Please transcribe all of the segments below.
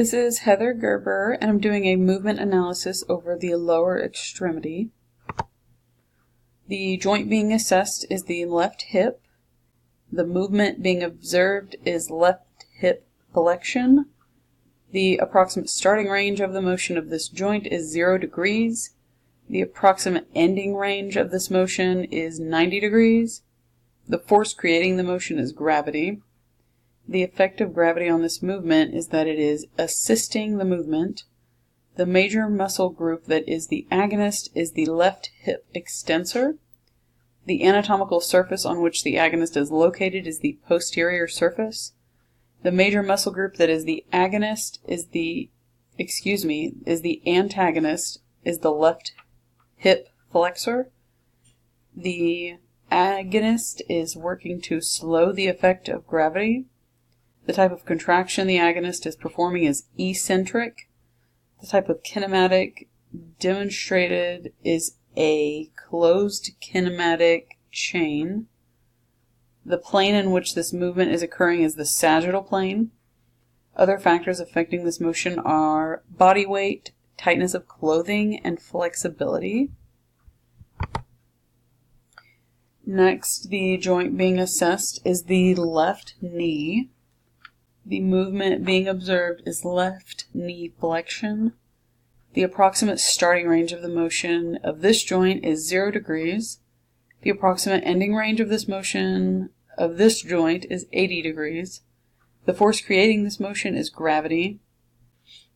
This is Heather Gerber, and I'm doing a movement analysis over the lower extremity. The joint being assessed is the left hip. The movement being observed is left hip flexion. The approximate starting range of the motion of this joint is 0 degrees. The approximate ending range of this motion is 90 degrees. The force creating the motion is gravity. The effect of gravity on this movement is that it is assisting the movement. The major muscle group that is the agonist is the left hip extensor. The anatomical surface on which the agonist is located is the posterior surface. The major muscle group that is the agonist is the antagonist is the left hip flexor. The agonist is working to slow the effect of gravity. The type of contraction the agonist is performing is eccentric. The type of kinematic demonstrated is a closed kinematic chain. The plane in which this movement is occurring is the sagittal plane. Other factors affecting this motion are body weight, tightness of clothing, and flexibility. Next, the joint being assessed is the left knee. The movement being observed is left knee flexion. The approximate starting range of the motion of this joint is 0 degrees. The approximate ending range of this motion of this joint is 80 degrees. The force creating this motion is gravity.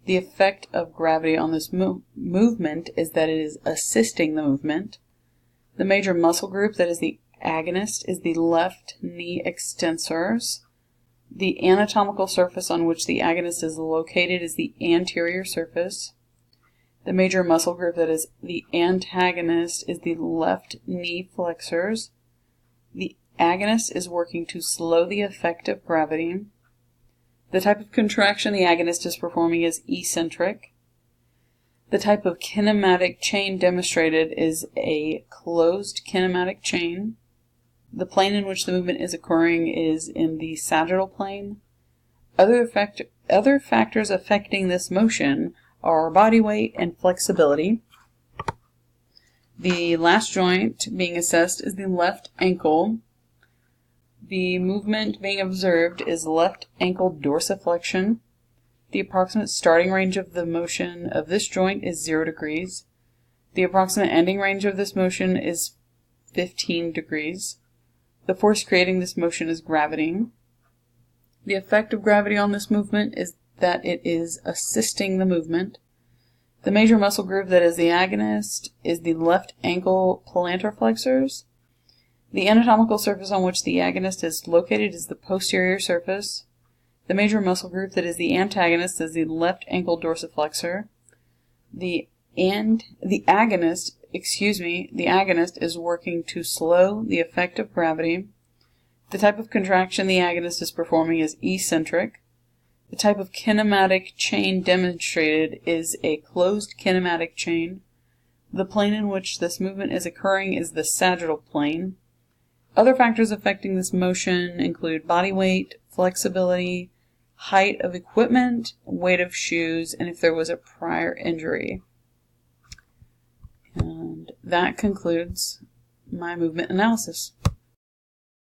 The effect of gravity on this movement is that it is assisting the movement. The major muscle group that is the agonist is the left knee extensors. The anatomical surface on which the agonist is located is the anterior surface. The major muscle group that is the antagonist is the left knee flexors. The agonist is working to slow the effect of gravity. The type of contraction the agonist is performing is eccentric. The type of kinematic chain demonstrated is a closed kinematic chain. The plane in which the movement is occurring is in the sagittal plane. Other factors affecting this motion are body weight and flexibility. The last joint being assessed is the left ankle. The movement being observed is left ankle dorsiflexion. The approximate starting range of the motion of this joint is 0 degrees. The approximate ending range of this motion is 15 degrees. The force creating this motion is gravity. The effect of gravity on this movement is that it is assisting the movement. The major muscle group that is the agonist is the left ankle plantar flexors. The anatomical surface on which the agonist is located is the posterior surface. The major muscle group that is the antagonist is the left ankle dorsiflexor. The agonist is working to slow the effect of gravity. The type of contraction the agonist is performing is eccentric. The type of kinematic chain demonstrated is a closed kinematic chain. The plane in which this movement is occurring is the sagittal plane. Other factors affecting this motion include body weight, flexibility, height of equipment, weight of shoes, and if there was a prior injury. And that concludes my movement analysis.